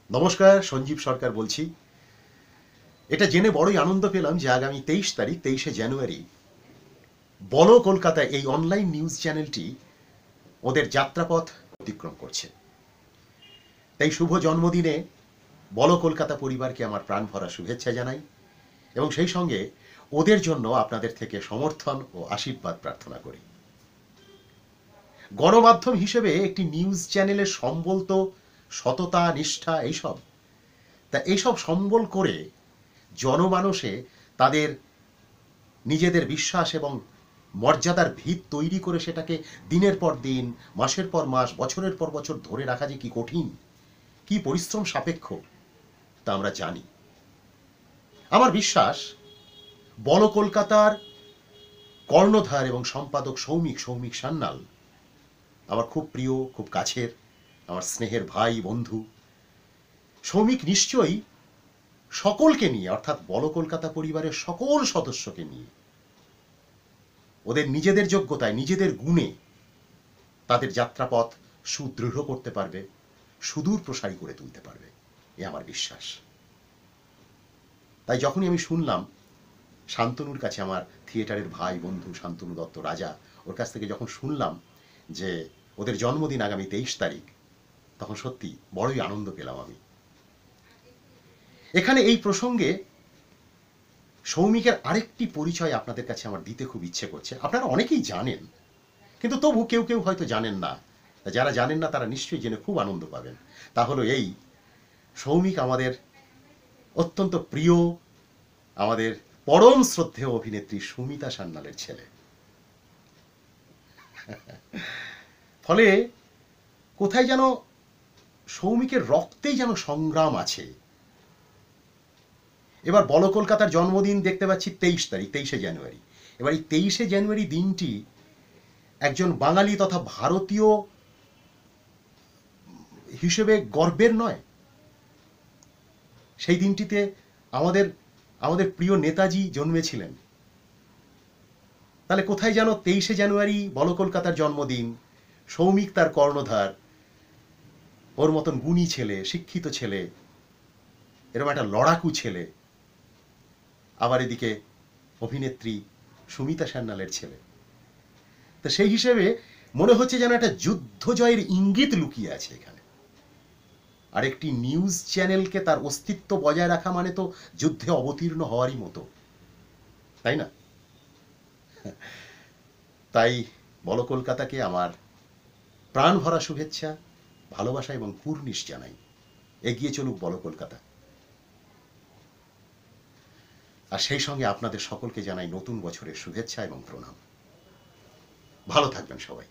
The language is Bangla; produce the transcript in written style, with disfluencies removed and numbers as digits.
নমস্কার, সঞ্জীব সরকার বলছি। এটা জেনে বড়ই আনন্দ পেলাম যে আগামী 23 জানুয়ারি বলো কলকাতা এই অনলাইন নিউজ চ্যানেলটি ওদের যাত্রাপথ অতিক্রম করছে। তাই শুভ জন্মদিনে বলো কলকাতা পরিবারকে আমার প্রাণ ভরা শুভেচ্ছা জানাই এবং সেই সঙ্গে ওদের জন্য আপনাদের থেকে সমর্থন ও আশীর্বাদ প্রার্থনা করি। গণমাধ্যম হিসেবে একটি নিউজ চ্যানেলের সম্বল তো সততা, নিষ্ঠা এইসব। তা এইসব সম্বল করে জনমানসে তাদের নিজেদের বিশ্বাস এবং মর্যাদার ভিত তৈরি করে সেটাকে দিনের পর দিন, মাসের পর মাস, বছরের পর বছর ধরে রাখা যে কি কঠিন, কি পরিশ্রম সাপেক্ষ তা আমরা জানি। আমার বিশ্বাস বলো কলকাতার কর্ণধার এবং সম্পাদক সৌমিক সান্যাল আমার খুব প্রিয়, খুব কাছের, আমার স্নেহের ভাই, বন্ধু। সৌমিক নিশ্চয়ই সকলকে নিয়ে, অর্থাৎ বলো কলকাতা পরিবারের সকল সদস্যকে নিয়ে ওদের নিজেদের যোগ্যতায়, নিজেদের গুণে তাদের যাত্রাপথ সুদৃঢ় করতে পারবে, সুদূর প্রসারী করে তুলতে পারবে, এ আমার বিশ্বাস। তাই যখনই আমি শুনলাম শান্তনুর কাছে, আমার থিয়েটারের ভাই বন্ধু শান্তনু দত্ত রাজা, ওর কাছ থেকে যখন শুনলাম যে ওদের জন্মদিন আগামী 23 তারিখ, তখন সত্যি বড়ই আনন্দ পেলাম আমি। এখানে এই প্রসঙ্গে সৌমিকের আরেকটি পরিচয় আপনাদের কাছে আমার দিতে খুব ইচ্ছে করছে। আপনারা অনেকেই জানেন, কিন্তু তবু কেউ কেউ হয়তো জানেন না। যারা জানেন না তারা নিশ্চয়ই জেনে খুব আনন্দ পাবেন। তা হলো এই, সৌমিক আমাদের অত্যন্ত প্রিয়, আমাদের পরম শ্রদ্ধেয় অভিনেত্রী সুমিতা সান্যালের ছেলে। ফলে কোথায় যেন সৌমিকের রক্তেই যেন সংগ্রাম আছে। এবার বলো কলকাতার জন্মদিন দেখতে পাচ্ছি 23 জানুয়ারি। এবার এই 23 জানুয়ারি দিনটি একজন বাঙালি তথা ভারতীয় হিসেবে গর্বের নয়? সেই দিনটিতে আমাদের আমাদের প্রিয় নেতাজি জন্মেছিলেন। তাহলে কোথায় যেন 23 জানুয়ারি বলো কলকাতার জন্মদিন, সৌমিক তার কর্ণধার, ওর মতন গুণী ছেলে, শিক্ষিত ছেলে, এরকম একটা লড়াকু ছেলে, আবার এদিকে অভিনেত্রী সুমিতা সান্যালের ছেলে। তো সেই হিসেবে মনে হচ্ছে যেন একটা যুদ্ধ জয়ের ইঙ্গিত লুকিয়ে আছে এখানে। আর একটি নিউজ চ্যানেলকে তার অস্তিত্ব বজায় রাখা মানে তো যুদ্ধে অবতীর্ণ হওয়ারই মতো, তাই না? তাই বলো কলকাতাকে আমার প্রাণ ভরা শুভেচ্ছা, ভালোবাসা এবং কুর্নিশ জানাই। এগিয়ে চলুক বলো কলকাতা। আর সেই সঙ্গে আপনাদের সকলকে জানাই নতুন বছরের শুভেচ্ছা এবং প্রণাম। ভালো থাকবেন সবাই।